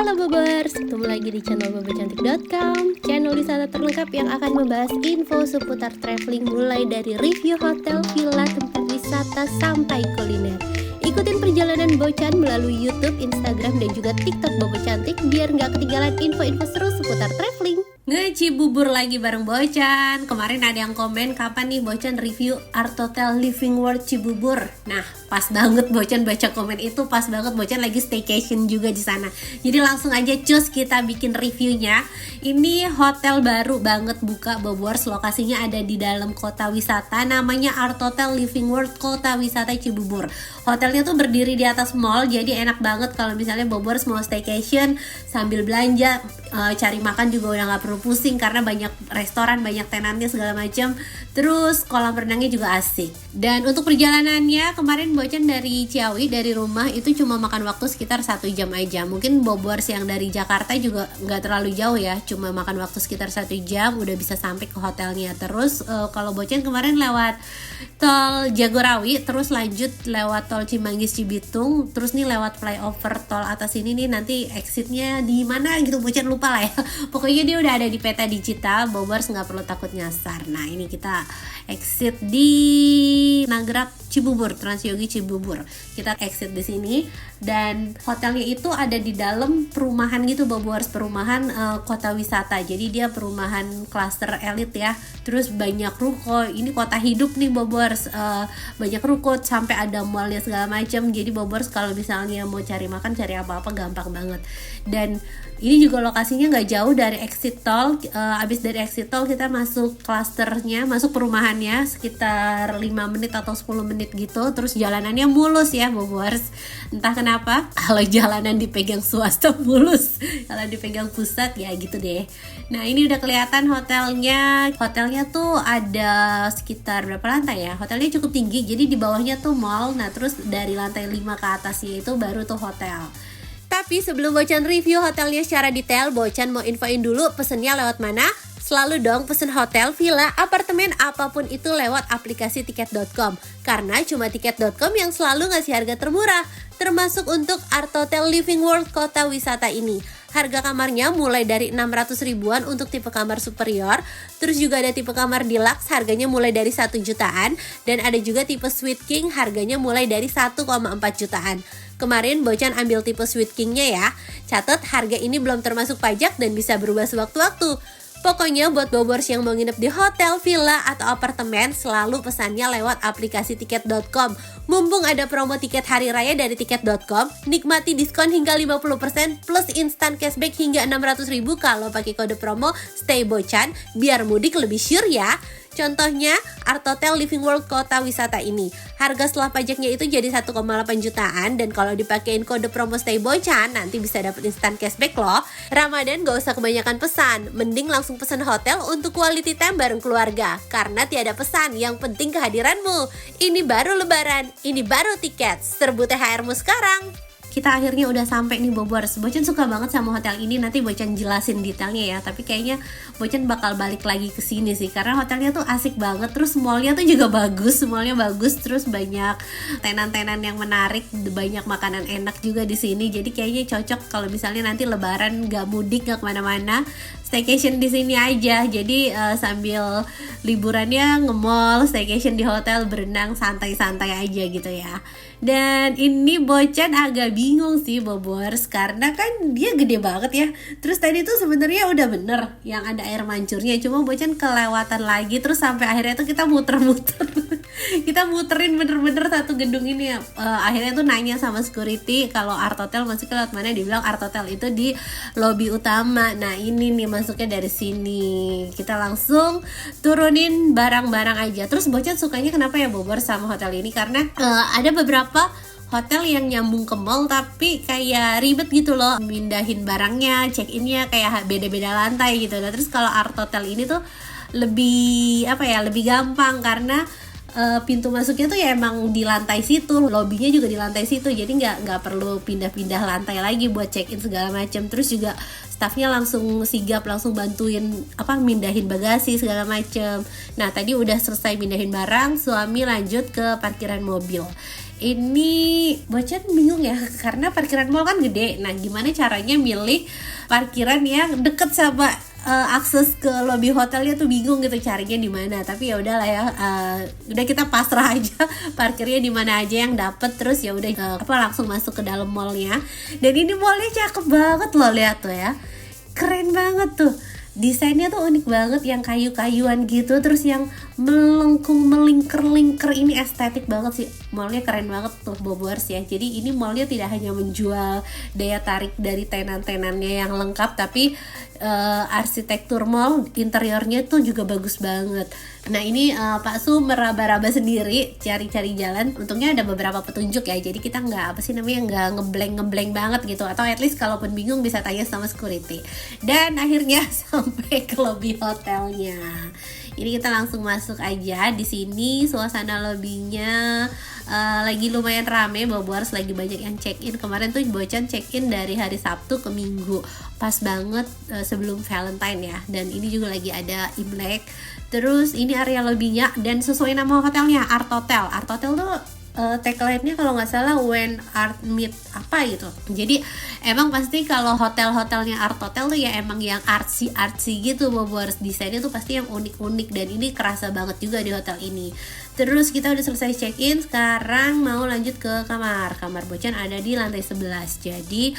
Halo Bobers, ketemu lagi di channel bobocantik.com, channel wisata terlengkap yang akan membahas info seputar traveling mulai dari review hotel, villa, tempat wisata sampai kuliner. Ikutin perjalanan Bocan melalui YouTube, Instagram, dan juga TikTok Bobo Cantik biar nggak ketinggalan info-info seru seputar traveling. Ngecibubur lagi bareng Bocan. Kemarin ada yang komen kapan nih Bocan review Art Hotel Living World Cibubur. Nah, pas banget Bocan baca komen itu, pas banget Bocan lagi staycation juga di sana. Jadi langsung aja cus kita bikin reviewnya. Ini hotel baru banget buka Bobors, lokasinya ada di dalam kota wisata, namanya Art Hotel Living World Kota Wisata Cibubur. Hotelnya tuh berdiri di atas mall, jadi enak banget kalau misalnya Bobors mau staycation sambil belanja, cari makan juga udah nggak perlu pusing karena banyak restoran, banyak tenannya segala macam. Terus kolam renangnya juga asik. Dan untuk perjalanannya kemarin Bocan dari Ciawi, dari rumah itu cuma makan waktu sekitar 1 jam aja. Mungkin Bobors yang dari Jakarta juga nggak terlalu jauh ya, cuma makan waktu sekitar 1 jam udah bisa sampai ke hotelnya. Terus kalau Bocan kemarin lewat tol Jagorawi, terus lanjut lewat tol Cimanggis Cibitung, terus nih lewat flyover tol atas ini nih, nanti exitnya di mana gitu Bocan lupa lah ya. Pokoknya dia udah ada di peta digital, Bobors nggak perlu takut nyasar. Nah ini kita exit di Nagrak Cibubur, Transyogi Cibubur. Kita exit di sini dan hotelnya itu ada di dalam perumahan gitu, Bobors, perumahan kota wisata. Jadi dia perumahan klaster elit ya. Terus banyak ruko. Ini kota hidup nih Bobors. Banyak ruko sampai ada mallnya segala macam. Jadi Bobors kalau misalnya mau cari makan, cari apa-apa gampang banget. Dan ini juga lokasinya nggak jauh dari exit tol. Abis dari exit tol kita masuk klasternya, masuk perumahannya sekitar 5 menit atau 10 menit gitu. Terus jalanannya mulus ya Bobors. Entah kenapa kalau jalanan dipegang swasta mulus, kalau dipegang pusat ya gitu deh. Nah ini udah kelihatan hotelnya. Hotelnya tuh ada sekitar berapa lantai ya? Hotelnya cukup tinggi, jadi di bawahnya tuh mall. Nah terus dari lantai 5 ke atasnya itu baru tuh hotel. Tapi sebelum Bocan review hotelnya secara detail, Bocan mau infoin dulu pesennya lewat mana? Selalu dong pesen hotel, villa, apartemen, apapun itu lewat aplikasi tiket.com. Karena cuma tiket.com yang selalu ngasih harga termurah, termasuk untuk Art Hotel Living World Kota Wisata ini. Harga kamarnya mulai dari 600 ribuan untuk tipe kamar superior. Terus juga ada tipe kamar deluxe, harganya mulai dari 1 jutaan. Dan ada juga tipe Suite King, harganya mulai dari 1,4 jutaan. Kemarin Bocan ambil tipe Suite King-nya ya. Catat harga ini belum termasuk pajak dan bisa berubah sewaktu-waktu. Pokoknya buat Bobors yang mau nginep di hotel, villa, atau apartemen, selalu pesannya lewat aplikasi tiket.com. Mumpung ada promo tiket hari raya dari tiket.com, nikmati diskon hingga 50% plus instan cashback hingga 600 ribu kalau pakai kode promo Stay Bocan biar mudik lebih sure ya. Contohnya Art Hotel Living World Kota Wisata ini. Harga setelah pajaknya itu jadi 1,8 jutaan dan kalau dipakein kode promo Stay Bocan nanti bisa dapat instan cashback loh. Ramadan gak usah kebanyakan pesan, mending langsung pesan hotel untuk quality time bareng keluarga. Karena tiada pesan, yang penting kehadiranmu. Ini baru lebaran, ini baru tiket. Serbu THR-mu sekarang. Kita akhirnya udah sampai nih Bobors. Bocan suka banget sama hotel ini, nanti Bocan jelasin detailnya ya. Tapi kayaknya Bocan bakal balik lagi ke sini sih karena hotelnya tuh asik banget. Terus mallnya tuh juga bagus, mallnya bagus. Terus banyak tenan-tenan yang menarik, banyak makanan enak juga di sini. Jadi kayaknya cocok kalau misalnya nanti lebaran gak mudik, gak kemana-mana, staycation di sini aja. Jadi sambil liburannya nge-mall, staycation di hotel, berenang santai-santai aja gitu ya. Dan ini Bocan agak bingung sih Bobors karena kan dia gede banget ya. Terus tadi tuh sebenarnya udah bener yang ada air mancurnya, cuma Bocan kelewatan lagi. Terus sampai akhirnya tuh kita muter-muter kita muterin bener-bener satu gedung ini ya. Akhirnya tuh nanya sama security kalau Art Hotel masuk ke lewat mana. Dibilang Art Hotel itu di lobby utama. Nah ini nih masuknya dari sini. Kita langsung turunin barang-barang aja. Terus Bocan sukanya kenapa ya Bobors sama hotel ini, karena ada beberapa hotel yang nyambung ke mall tapi kayak ribet gitu loh, mindahin barangnya, check-innya kayak beda-beda lantai gitu. Nah terus kalau Art Hotel ini tuh lebih lebih gampang karena pintu masuknya tuh ya emang di lantai situ, lobbynya juga di lantai situ, jadi nggak perlu pindah-pindah lantai lagi buat check in segala macam. Terus juga staffnya langsung sigap, langsung bantuin mindahin bagasi segala macam. Nah tadi udah selesai mindahin barang, suami lanjut ke parkiran mobil. Ini Bocan bingung ya, karena parkiran mall kan gede. Nah, gimana caranya milih parkiran yang deket sama akses ke lobby hotelnya tuh bingung gitu carinya di mana. Tapi ya udahlah ya, udah kita pasrah aja parkirnya di mana aja yang dapet. Terus ya udah langsung masuk ke dalam mallnya. Dan ini mallnya cakep banget loh, lihat tuh ya, keren banget tuh. Desainnya tuh unik banget, yang kayu-kayuan gitu, terus yang melengkung melingkar-lingkar, ini estetik banget sih. Mallnya keren banget tuh Bobors ya. Jadi ini mallnya tidak hanya menjual daya tarik dari tenan-tenannya yang lengkap, tapi arsitektur mall interiornya tuh juga bagus banget. Nah ini Pak Su meraba-raba sendiri cari-cari jalan. Untungnya ada beberapa petunjuk ya, jadi kita nggak nggak ngeblank banget gitu, atau at least kalaupun bingung bisa tanya sama security. Dan akhirnya sampai ke lobby hotelnya. Ini kita langsung masuk aja. Di sini suasana lobbynya lagi lumayan rame, Bobors lagi banyak yang check in. Kemarin tuh Bocan check in dari hari Sabtu ke Minggu, pas banget sebelum Valentine ya. Dan ini juga lagi ada Imlek. Terus ini area lobbynya, dan sesuai nama hotelnya, Art Hotel. Art Hotel tuh tagline-nya kalau nggak salah when art meet apa gitu. Jadi emang pasti kalau hotel-hotelnya Art Hotel tuh ya emang yang artsy gitu, Bobors. Desainnya tuh pasti yang unik-unik, dan ini kerasa banget juga di hotel ini. Terus kita udah selesai check-in, sekarang mau lanjut ke kamar. Kamar Bocan ada di lantai 11. Jadi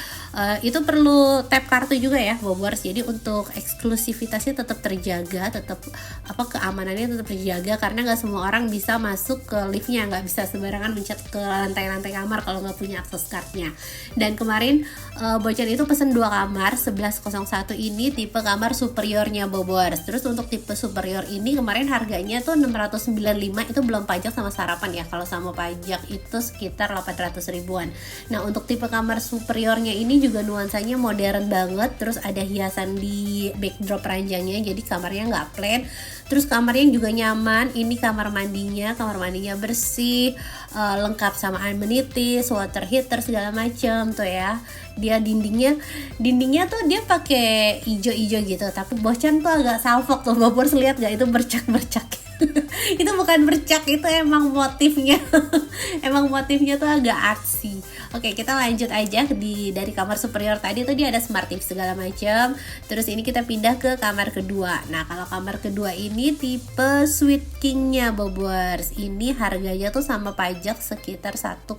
itu perlu tap kartu juga ya, Bobors. Jadi untuk eksklusivitasnya tetap terjaga, tetap keamanannya tetap terjaga, karena nggak semua orang bisa masuk ke liftnya, nggak bisa sembarangan mencet ke lantai-lantai kamar kalau nggak punya akses cardnya. Dan kemarin Bocan itu pesen 2 kamar, 1101 ini tipe kamar superiornya, Bobors. Terus untuk tipe superior ini kemarin harganya tuh 695, itu belum pajak sama sarapan ya. Kalau sama pajak itu sekitar 800 ribuan. Nah untuk tipe kamar superiornya ini juga nuansanya modern banget. Terus ada hiasan di backdrop ranjangnya, jadi kamarnya nggak plain. Terus kamarnya juga nyaman. Ini kamar mandinya bersih, lengkap sama amenities, water heater segala macam tuh ya. Dia dindingnya tuh dia pakai ijo-ijo gitu, tapi Bocan tuh agak salfok tuh, Bobors lihat gak itu bercak-bercak. Itu bukan bercak, itu emang motifnya. Emang motifnya tuh agak artsy. Oke, kita lanjut aja dari kamar superior tadi tuh dia ada smart TV segala macam. Terus ini kita pindah ke kamar kedua. Nah, kalau kamar kedua ini tipe Suite King-nya, Bobors. Ini harganya tuh sama pajak sekitar 1,8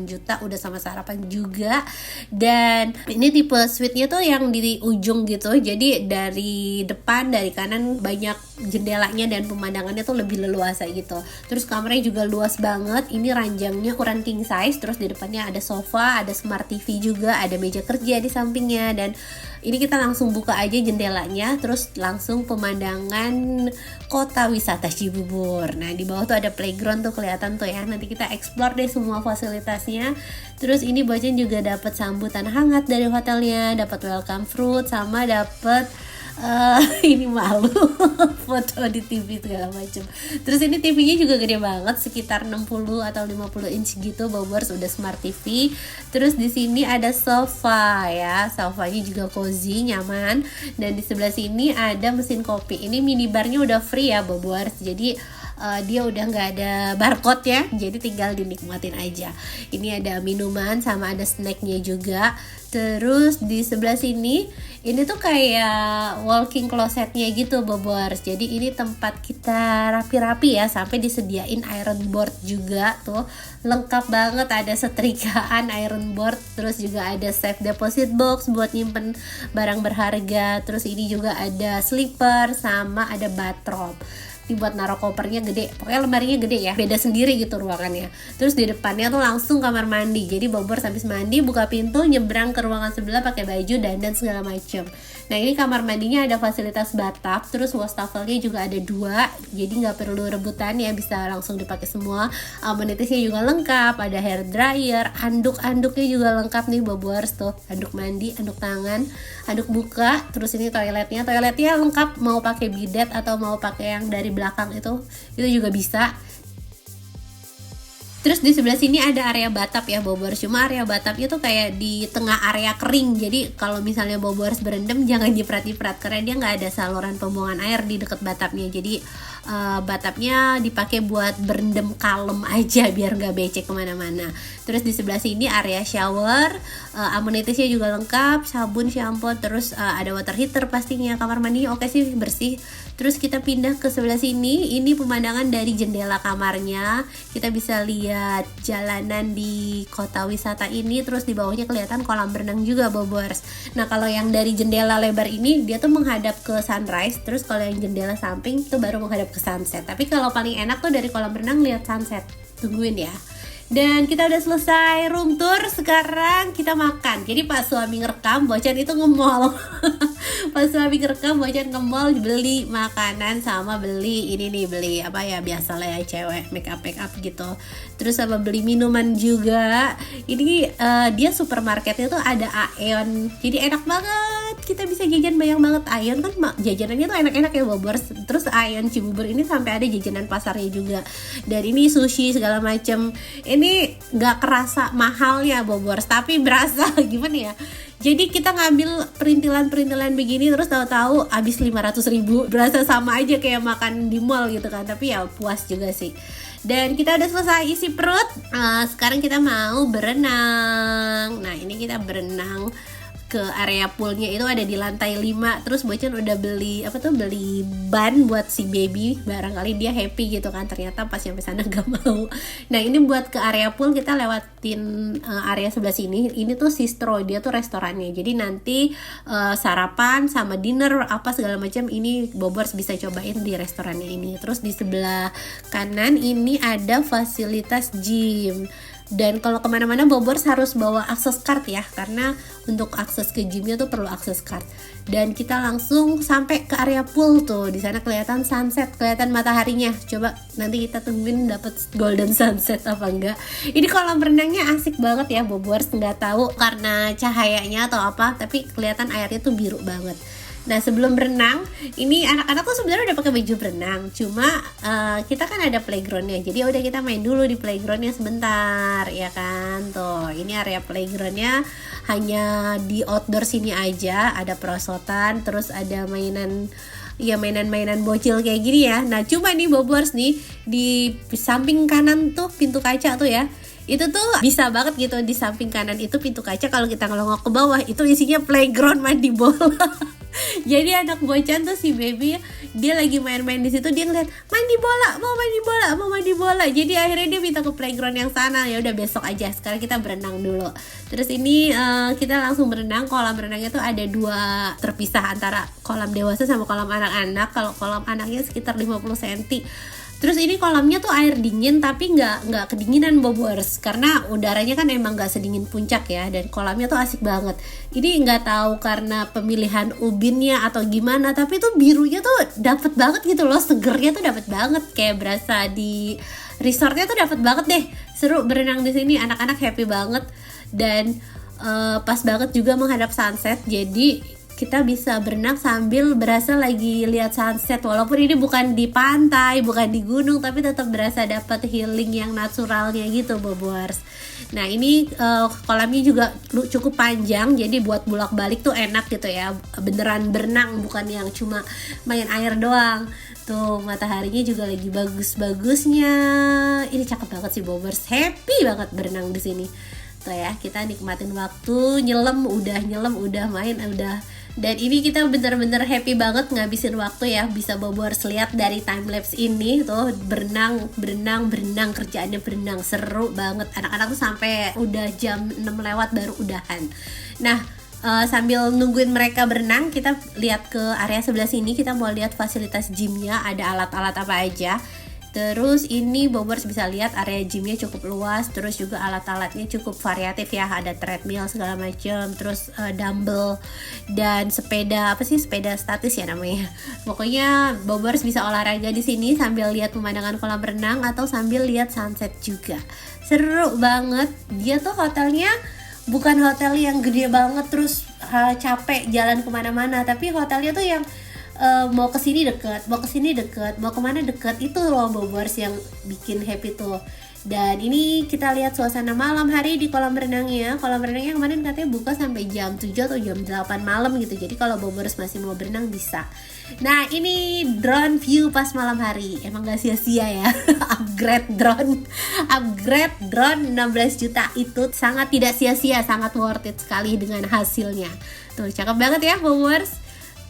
juta, udah sama sarapan juga. Dan ini tipe suite-nya tuh yang di ujung gitu. Jadi dari depan, dari kanan banyak jendelanya dan pemandangannya tuh lebih leluasa gitu. Terus kamarnya juga luas banget. Ini ranjangnya ukuran king size. Terus di depannya ada sofa, ada smart TV juga, ada meja kerja di sampingnya. Dan ini kita langsung buka aja jendelanya, terus langsung pemandangan kota wisata Cibubur. Nah di bawah tuh ada playground tuh kelihatan tuh ya. Nanti kita explore deh semua fasilitasnya. Terus ini Bocan juga dapat sambutan hangat dari hotelnya, dapat welcome fruit, sama dapat ini malu foto di TV segala macam. Terus ini TV-nya juga gede banget, sekitar 60 atau 50 inch gitu, Bobors, udah smart TV. Terus di sini ada sofa ya, sofanya juga cozy, nyaman. Dan di sebelah sini ada mesin kopi. Ini minibarnya udah free ya, Bobors. Jadi dia udah nggak ada barcode ya, jadi tinggal dinikmatin aja. Ini ada minuman sama ada snacknya juga. Terus di sebelah sini ini tuh kayak walking closetnya gitu, Bobors. Jadi ini tempat kita rapi-rapi ya, sampai disediain iron board juga tuh, lengkap banget. Ada setrikaan, iron board, terus juga ada safe deposit box buat nyimpen barang berharga. Terus ini juga ada slipper sama ada bathrobe. Ini buat naruh kopernya gede, pokoknya lemarinya gede ya, beda sendiri gitu ruangannya. Terus di depannya tuh langsung kamar mandi. Jadi Bobors habis mandi buka pintu, nyebrang ke ruangan sebelah pakai baju, dandan segala macem. Nah ini kamar mandinya ada fasilitas bathtub, terus wastafelnya juga ada 2, jadi nggak perlu rebutan ya, bisa langsung dipakai semua. Amenitiesnya juga lengkap, ada hair dryer, anduk-anduknya juga lengkap nih, Bobors tuh, anduk mandi, anduk tangan, anduk buka. Terus ini toiletnya lengkap, mau pakai bidet atau mau pakai yang dari belakang itu juga bisa. Terus di sebelah sini ada area batap ya Bobors. Cuma area batapnya tuh kayak di tengah area kering. Jadi kalau misalnya Bobors berendam jangan jiprat-jiprat karena dia nggak ada saluran pembuangan air di dekat batapnya. Jadi batapnya dipakai buat berendam kalem aja biar nggak becek kemana-mana. Terus di sebelah sini area shower, amunitiesnya juga lengkap, sabun, shampoo, terus ada water heater pastinya. Kamar mandi oke sih, bersih. Terus kita pindah ke sebelah sini, ini pemandangan dari jendela kamarnya. Kita bisa lihat jalanan di kota wisata ini, terus di bawahnya kelihatan kolam renang juga Bobors. Nah kalau yang dari jendela lebar ini dia tuh menghadap ke sunrise, terus kalau yang jendela samping itu baru menghadap ke sunset. Tapi kalau paling enak tuh dari kolam renang lihat sunset. Tungguin ya. Dan kita udah selesai room tour, sekarang kita makan. Jadi pas suami ngerekam, Bocan itu nge-mall. Pas suami ngerekam, Bocan nge-mall beli makanan sama beli ini nih, beli apa ya, biasalah ya cewek make up gitu. Terus sama beli minuman juga. Ini dia supermarketnya tuh ada Aeon. Jadi enak banget. Kita bisa jajan banyak banget. Aeon kan jajanannya tuh enak-enak ya Bobors. Terus Aeon Cibubur ini sampai ada jajanan pasarnya juga. Dan ini sushi segala macam. Ini nggak kerasa mahalnya Bobors, tapi berasa gimana ya. Jadi kita ngambil perintilan-perintilan begini terus tahu-tahu habis 500.000. Berasa sama aja kayak makan di mall gitu kan. Tapi ya puas juga sih. Dan kita udah selesai isi perut. Sekarang kita mau berenang. Nah ini kita berenang ke area poolnya, itu ada di lantai 5. Terus Bocan udah beli beli ban buat si baby, barangkali dia happy gitu kan. Ternyata pas nyampe sana gak mau. Nah ini buat ke area pool kita lewatin area sebelah sini. Ini tuh Sistro, dia tuh restorannya. Jadi nanti sarapan sama dinner apa segala macam ini Bobors bisa cobain di restorannya ini. Terus di sebelah kanan ini ada fasilitas gym. Dan kalau kemana-mana Bobors harus bawa akses card ya, karena untuk akses ke gymnya tuh perlu akses card. Dan kita langsung sampai ke area pool tuh, di sana kelihatan sunset, kelihatan mataharinya. Coba nanti kita tungguin dapet golden sunset apa enggak. Ini kolam renangnya asik banget ya Bobors, nggak tahu karena cahayanya atau apa, tapi kelihatan airnya tuh biru banget. Nah sebelum berenang, ini anak-anak tuh sebenarnya udah pakai baju berenang, cuma kita kan ada playgroundnya, jadi udah kita main dulu di playgroundnya sebentar, ya kan. Tuh, ini area playgroundnya hanya di outdoor sini aja, ada perosotan, terus ada mainan bocil kayak gini ya. Nah cuma nih Bobors nih di samping kanan tuh pintu kaca tuh ya. Itu tuh bisa banget gitu, di samping kanan itu pintu kaca, kalau kita ngelongok ke bawah itu isinya playground mandi bola. Jadi anak Bocan tuh si baby dia lagi main-main di situ, dia ngeliat mau mandi bola. Jadi akhirnya dia minta ke playground yang sana. Ya udah besok aja, sekarang kita berenang dulu. Terus ini kita langsung berenang. Kolam renangnya tuh ada 2 terpisah antara kolam dewasa sama kolam anak-anak. Kalau kolam anaknya sekitar 50 cm. Terus ini kolamnya tuh air dingin tapi nggak kedinginan Bobors, karena udaranya kan emang nggak sedingin puncak ya, dan kolamnya tuh asik banget. Ini nggak tahu karena pemilihan ubinnya atau gimana, tapi tuh birunya tuh dapet banget gitu loh, segernya tuh dapet banget, kayak berasa di resortnya tuh dapet banget deh. Seru berenang di sini, anak-anak happy banget, dan pas banget juga menghadap sunset. Jadi kita bisa berenang sambil berasa lagi lihat sunset, walaupun ini bukan di pantai, bukan di gunung, tapi tetap berasa dapat healing yang naturalnya gitu Bobors. Nah ini kolamnya juga cukup panjang, jadi buat bolak-balik tuh enak gitu ya, beneran berenang, bukan yang cuma main air doang. Tuh mataharinya juga lagi bagus-bagusnya, ini cakep banget sih Bobors, happy banget berenang di sini. Tuh ya, kita nikmatin waktu, nyelam udah main udah. Dan ini kita bener-bener happy banget ngabisin waktu ya, bisa Bobors lihat dari timelapse ini tuh berenang, kerjaannya berenang, seru banget. Anak-anak tuh sampai udah jam 6 lewat baru udahan. Nah sambil nungguin mereka berenang, kita lihat ke area sebelah sini, kita mau lihat fasilitas gymnya, ada alat-alat apa aja. Terus ini Bobors bisa lihat area gymnya cukup luas, terus juga alat-alatnya cukup variatif ya, ada treadmill segala macam, terus dumbbell dan sepeda statis ya namanya. Pokoknya Bobors bisa olahraga di sini sambil lihat pemandangan kolam renang atau sambil lihat sunset juga. Seru banget. Dia tuh hotelnya bukan hotel yang gede banget terus capek jalan kemana-mana, tapi hotelnya tuh yang mau kesini deket, mau kemana deket, itu loh Bobors yang bikin happy tuh. Dan ini kita lihat suasana malam hari di kolam renangnya. Kolam renangnya kemarin katanya buka sampai jam 7 atau jam 8 malam gitu. Jadi kalau Bobers masih mau berenang bisa. Nah ini drone view pas malam hari. Emang gak sia-sia ya. Upgrade drone 16 juta itu sangat tidak sia-sia, sangat worth it sekali dengan hasilnya. Tuh cakep banget ya Bobers.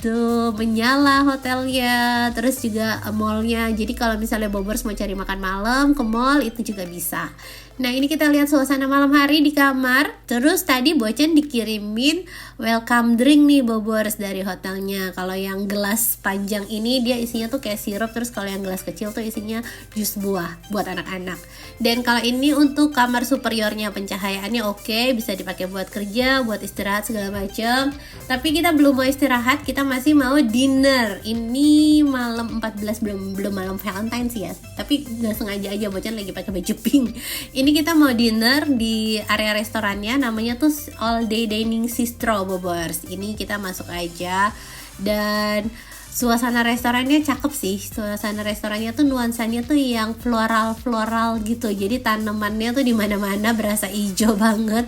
Tuh menyala hotelnya, terus juga mallnya. Jadi kalau misalnya Bobers mau cari makan malam ke mall itu juga bisa. Nah ini kita lihat suasana malam hari di kamar. Terus tadi Bocan dikirimin welcome drink nih Bobers dari hotelnya. Kalau yang gelas panjang ini dia isinya tuh kayak sirup. Terus kalau yang gelas kecil tuh isinya jus buah buat anak-anak. Dan kalau ini untuk kamar superiornya, pencahayaannya oke, bisa dipakai buat kerja, buat istirahat segala macam. Tapi kita belum mau istirahat, kita masih mau dinner. Ini malam 14, belum malam Valentine sih ya. Tapi nggak sengaja aja Bocan lagi pakai baju pink. Ini kita mau dinner di area restorannya, namanya tuh All Day Dining Bistro Bobers. Ini kita masuk aja dan suasana restorannya cakep sih. Suasana restorannya tuh nuansanya tuh yang floral gitu. Jadi tanamannya tuh di mana-mana berasa hijau banget.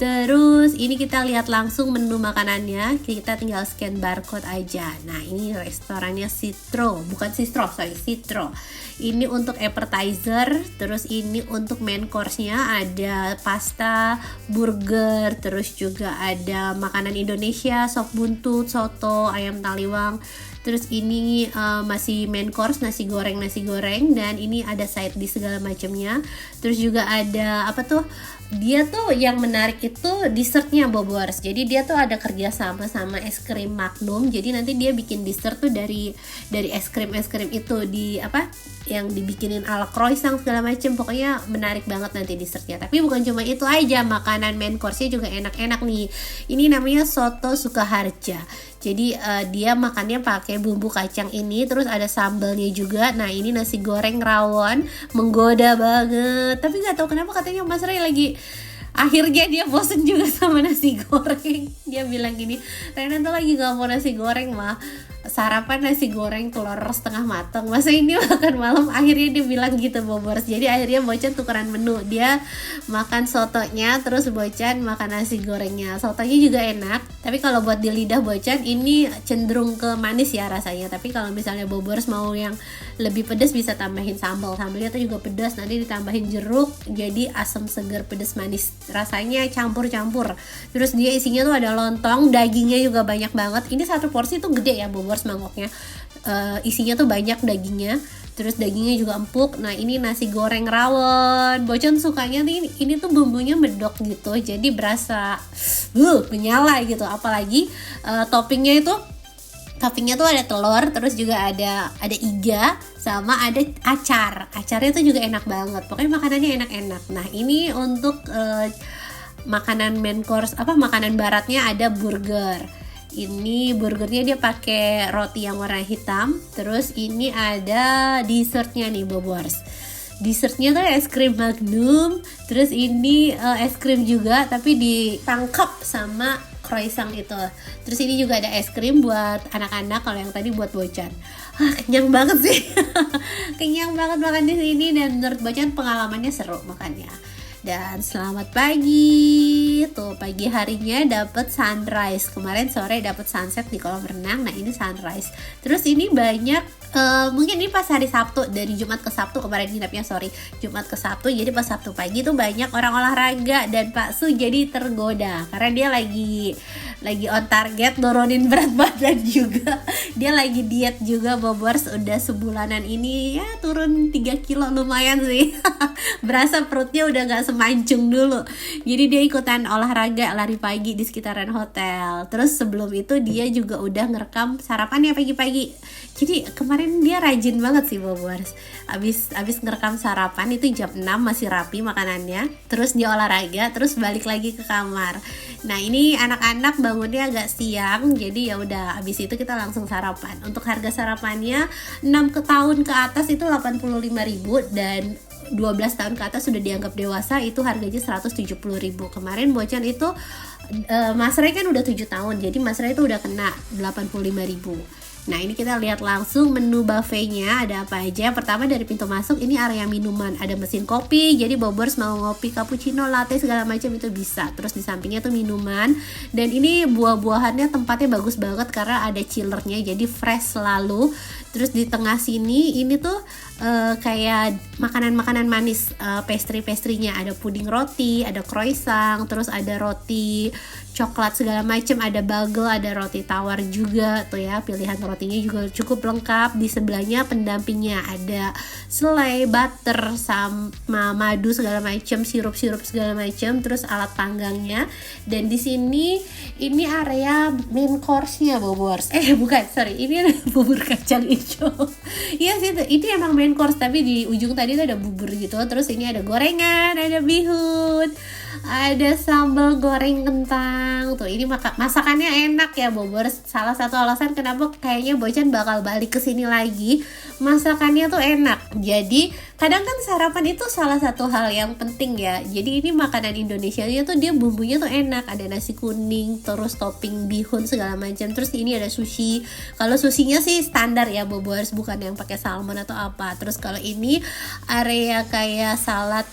Terus ini kita lihat langsung menu makanannya. Kita tinggal scan barcode aja. Nah, ini restorannya Citro, bukan Sistro, Citro. Ini untuk appetizer, terus ini untuk main course-nya ada pasta, burger, terus juga ada makanan Indonesia, sop buntut, soto, ayam taliwang. Terus ini masih main course, nasi goreng, dan ini ada side dish segala macamnya. Terus juga ada apa tuh? Dia tuh yang menarik itu dessertnya Bobers. Jadi dia tuh ada kerja sama es krim Magnum. Jadi nanti dia bikin dessert tuh dari es krim itu di apa? Yang dibikinin ala croissant segala macam. Pokoknya menarik banget nanti dessertnya. Tapi bukan cuma itu aja, makanan main course-nya juga enak-enak nih. Ini namanya soto Sukaharja. Jadi dia makannya pakai bumbu kacang ini, terus ada sambalnya juga. Nah ini nasi goreng rawon, menggoda banget. Tapi nggak tahu kenapa katanya Mas Ray lagi akhirnya dia bosen juga sama nasi goreng. Dia bilang gini, Rena tuh lagi nggak mau nasi goreng mah, sarapan nasi goreng telur setengah matang, masa ini makan malam. Akhirnya dia bilang gitu Bobers. Jadi akhirnya Bocan tukeran menu, dia makan sotonya, terus Bocan makan nasi gorengnya. Sotonya juga enak, tapi kalau buat di lidah Bocan ini cenderung ke manis ya rasanya. Tapi kalau misalnya Bobers mau yang lebih pedas bisa tambahin sambalnya tuh juga pedas, nanti ditambahin jeruk jadi asam segar pedas manis, rasanya campur-campur. Terus dia isinya tuh ada lontong, dagingnya juga banyak banget. Ini satu porsi tuh gede ya Bobers mangkoknya, isinya tuh banyak dagingnya. Terus dagingnya juga empuk. Nah ini nasi goreng rawon, Bocan sukanya nih ini tuh bumbunya medok gitu, jadi berasa menyala gitu. Apalagi toppingnya tuh ada telur, terus juga ada iga, sama ada acarnya tuh juga enak banget. Pokoknya makanannya enak-enak. Nah ini untuk makanan main course, makanan baratnya ada burger. Ini burgernya dia pakai roti yang warna hitam. Terus ini ada dessertnya nih Bobers. Dessertnya tuh es krim Magnum. Terus ini es krim juga tapi ditangkap sama croissant itu. Terus ini juga ada es krim buat anak-anak, kalau yang tadi buat Bocan. Kenyang banget sih. Kenyang banget makan di sini, dan menurut Bocan pengalamannya seru makannya. Dan selamat pagi. Tuh pagi harinya dapat sunrise. Kemarin sore dapat sunset di kolam renang. Nah, ini sunrise. Terus ini banyak mungkin ini pas hari Sabtu, dari Jumat ke Sabtu kemarin nginepnya, Jumat ke Sabtu. Jadi pas Sabtu pagi tuh banyak orang olahraga, dan Pak Su jadi tergoda karena dia lagi on target nurunin berat badan juga. Dia lagi diet juga Bobers, udah sebulanan ini ya turun 3 kilo lumayan sih. Berasa perutnya udah gak semancung dulu. Jadi dia ikutan olahraga lari pagi di sekitaran hotel. Terus sebelum itu dia juga udah ngerekam sarapannya pagi-pagi. Jadi kemarin dia rajin banget sih Bobers. Abis ngerekam sarapan itu jam 6 masih rapi makanannya. Terus dia olahraga, terus balik lagi ke kamar. Nah ini anak-anak bangunnya agak siang, jadi ya udah abis itu kita langsung sarapan. Untuk harga sarapannya 6 tahun ke atas itu 85.000, dan 12 tahun ke atas sudah dianggap dewasa itu harganya 170.000. Kemarin Bocan itu Mas Ray kan udah 7 tahun, jadi Mas Ray itu udah kena 85.000. Nah ini kita lihat langsung menu buffetnya ada apa aja. Pertama dari pintu masuk ini area minuman, ada mesin kopi, jadi Bobers mau ngopi cappuccino, latte segala macam itu bisa. Terus di sampingnya tuh minuman, dan ini buah-buahannya tempatnya bagus banget karena ada chillernya, jadi fresh selalu. Terus di tengah sini ini tuh kayak makanan-makanan manis, pastry-pastrynya, ada puding roti, ada croissant, terus ada roti coklat segala macam, ada bagel, ada roti tawar juga tuh ya, pilihan rotinya juga cukup lengkap. Di sebelahnya pendampingnya ada selai, butter, sama madu segala macam, sirup-sirup segala macam, terus alat panggangnya. Dan di sini ini area main course-nya Bobors. Bukan, sorry, ini ada bubur kacang hijau. Iya sih, ini emang main course, tapi di ujung tadi tuh ada bubur gitu. Terus ini ada gorengan, ada bihun, ada sambal goreng kentang. Tuh ini masakannya enak ya Bobers. Salah satu alasan kenapa kayaknya Bocan bakal balik ke sini lagi, masakannya tuh enak. Jadi kadang kan sarapan itu salah satu hal yang penting ya. Jadi ini makanan Indonesia tuh dia bumbunya tuh enak, ada nasi kuning, terus topping bihun segala macam. Terus ini ada sushi. Kalau sushinya sih standar ya Bobers, bukan yang pakai salmon atau apa. Terus kalau ini area kayak salad,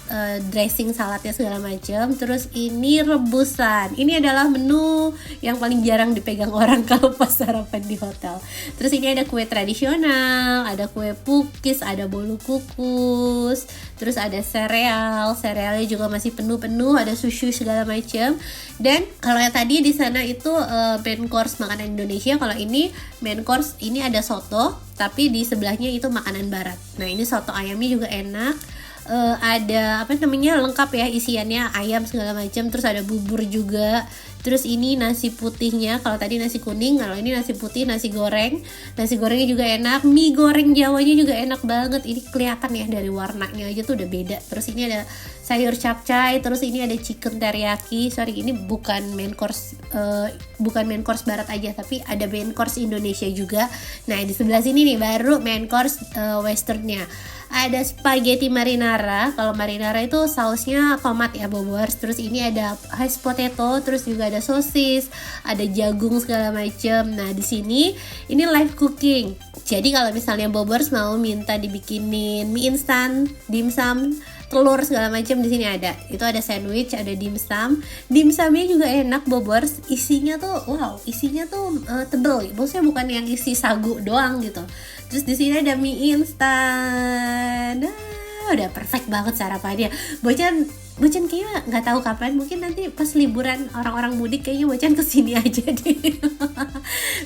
dressing saladnya segala macam. Terus ini rebusan. Ini adalah menu yang paling jarang dipegang orang kalau pas sarapan di hotel. Terus ini ada kue tradisional, ada kue pukis, ada bolu kukus, terus ada serealnya juga masih penuh-penuh, ada sushi segala macam. Dan kalau yang tadi di sana itu main course makanan Indonesia, kalau ini main course ini ada soto, tapi di sebelahnya itu makanan barat. Nah ini soto ayamnya juga enak. Ada apa namanya, lengkap ya isiannya, ayam segala macam, terus ada bubur juga. Terus ini nasi putihnya, kalau tadi nasi kuning, kalau ini nasi putih, nasi gorengnya juga enak. Mie goreng Jawanya juga enak banget, ini kelihatan ya dari warnanya aja tuh udah beda. Terus ini ada sayur capcay, terus ini ada chicken teriyaki. Sorry, ini bukan main course barat aja, tapi ada main course Indonesia juga. Nah di sebelah sini nih baru main course westernnya. Ada spaghetti marinara. Kalau marinara itu sausnya tomat ya Bobors. Terus ini ada hash potato, terus juga ada sosis, ada jagung segala macam. Nah di sini ini live cooking. Jadi kalau misalnya Bobors mau minta dibikinin mie instan, dimsum, telur segala macam, di sini ada. Itu ada sandwich, ada dimsum. Dimsumnya juga enak Bobors. Isinya tuh tebel. Maksudnya bukan yang isi sagu doang gitu. Terus di sini ada mie instan. Udah perfect banget sarapannya. Bocan kayaknya nggak tahu kapan, mungkin nanti pas liburan orang-orang mudik kayaknya Bocan kesini aja deh.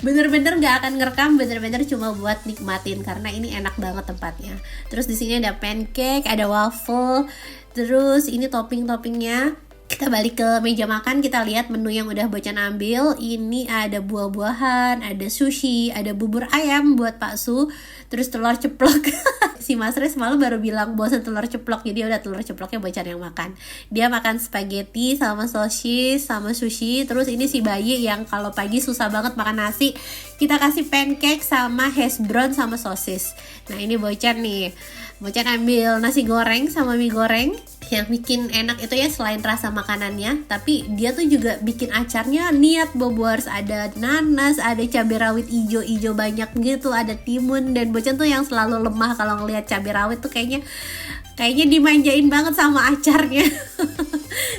Bener-bener nggak akan ngerekam, bener-bener cuma buat nikmatin karena ini enak banget tempatnya. Terus di sini ada pancake, ada waffle, terus ini topping-toppingnya. Kita balik ke meja makan, kita lihat menu yang udah Bocan ambil. Ini ada buah-buahan, ada sushi, ada bubur ayam buat Pak Su, terus telur ceplok. Si Mas Res malam baru bilang bosan telur ceplok, jadi udah telur ceploknya Bocan yang makan. Dia makan spaghetti sama sosis sama sushi. Terus ini si bayi yang kalau pagi susah banget makan nasi, kita kasih pancake sama hash brown sama sosis. Nah ini Bocan nih, Bocan ambil nasi goreng sama mie goreng. Yang bikin enak itu ya selain rasa makanannya, tapi dia tuh juga bikin acarnya niat Bobors. Ada nanas, ada cabai rawit ijo banyak gitu, ada timun. Dan Bocan tuh yang selalu lemah kalau ngelihat cabai rawit tuh kayaknya dimanjain banget sama acarnya.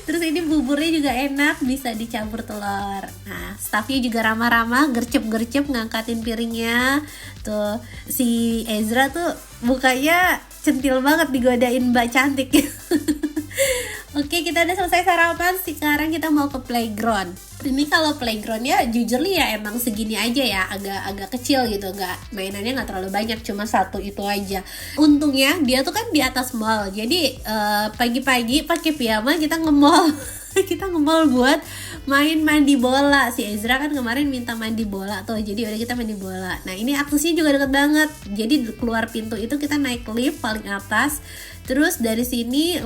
Terus ini buburnya juga enak, bisa dicampur telur. Nah staffnya juga ramah-ramah, gercep-gercep ngangkatin piringnya. Tuh si Ezra tuh mukanya centil banget digodain Mbak cantik. Oke, kita udah selesai sarapan. Sekarang kita mau ke playground. Ini kalau playgroundnya jujur ya emang segini aja ya, agak kecil gitu, mainannya nggak terlalu banyak, cuma satu itu aja. Untungnya dia tuh kan di atas mall, jadi pagi-pagi pakai piyama kita nge-mall. Kita nge-mall buat main mandi bola. Si Ezra kan kemarin minta mandi bola tuh, jadi udah kita mandi bola. Nah ini aksesnya juga deket banget, jadi keluar pintu itu kita naik lift paling atas. Terus dari sini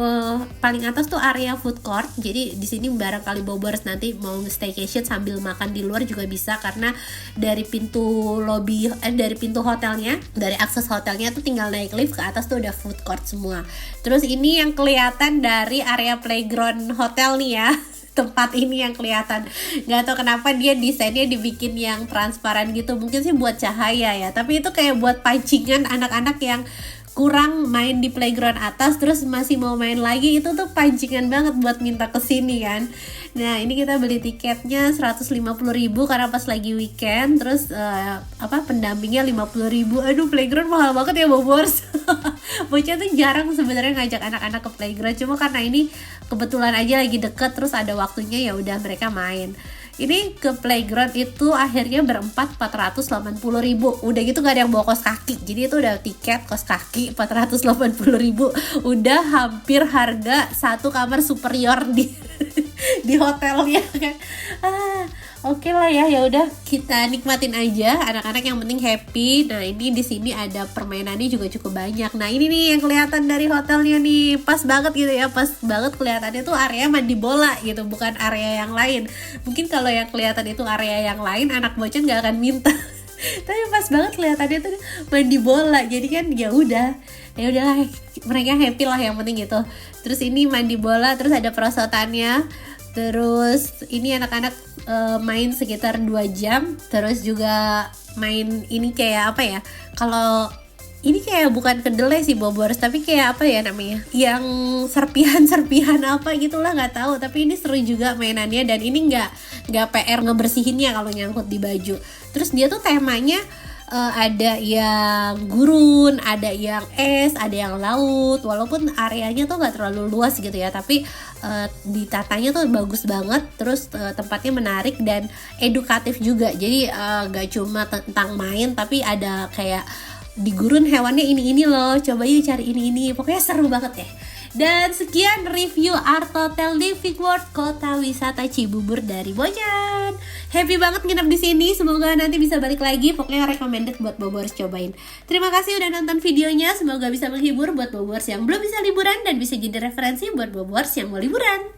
paling atas tuh area food court. Jadi di sini barangkali Bobers nanti mau staycation sambil makan di luar juga bisa, karena dari pintu lobby dari pintu hotelnya, dari akses hotelnya tuh tinggal naik lift ke atas tuh udah food court semua. Terus ini yang kelihatan dari area playground hotel nih ya. tempat ini yang kelihatan. Nggak tahu kenapa dia desainnya dibikin yang transparan gitu, mungkin sih buat cahaya ya, tapi itu kayak buat pancingan anak-anak yang kurang main di playground atas terus masih mau main lagi. Itu tuh pancingan banget buat minta kesini kan. Nah ini kita beli tiketnya 150.000 karena pas lagi weekend. Terus pendampingnya 50.000. Aduh, playground mahal banget ya Bobors. Bocah tuh jarang sebenarnya ngajak anak-anak ke playground, cuma karena ini kebetulan aja lagi deket terus ada waktunya, ya udah mereka main. Ini ke playground itu akhirnya berempat 480.000. Udah gitu gak ada yang bawa kos kaki. Jadi itu udah tiket kos kaki 480.000. Udah hampir harga satu kamar superior di di hotelnya kan. Oke lah ya, ya udah kita nikmatin aja, anak-anak yang penting happy. Nah ini di sini ada permainannya juga cukup banyak. Nah ini nih yang kelihatan dari hotelnya nih, pas banget gitu ya, pas banget kelihatannya tuh area mandi bola gitu, bukan area yang lain. Mungkin kalau yang kelihatan itu area yang lain, anak bocah nggak akan minta. Tapi pas banget kelihatannya tuh mandi bola, jadi kan ya udahlah mereka happy lah yang penting gitu. Terus ini mandi bola, terus ada perosotannya. Terus ini anak-anak main sekitar 2 jam. Terus juga main ini kayak apa ya, kalau ini kayak bukan kedelai sih Bobors, tapi kayak apa ya namanya, yang serpihan apa gitulah, nggak tahu. Tapi ini seru juga mainannya, dan ini nggak PR ngebersihinnya kalau nyangkut di baju. Terus dia tuh temanya ada yang gurun, ada yang es, ada yang laut. Walaupun areanya tuh nggak terlalu luas gitu ya, tapi ditatanya tuh bagus banget. Terus tempatnya menarik dan edukatif juga. Jadi nggak cuma tentang main, tapi ada kayak di gurun hewannya ini loh, coba yuk cari ini. Pokoknya seru banget ya. Dan sekian review Art Hotel Living World Kota Wisata Cibubur dari Bojan. Happy banget nginep di sini, semoga nanti bisa balik lagi. Pokoknya recommended buat Bobors cobain. Terima kasih udah nonton videonya, semoga bisa menghibur buat Bobors yang belum bisa liburan dan bisa jadi referensi buat Bobors yang mau liburan.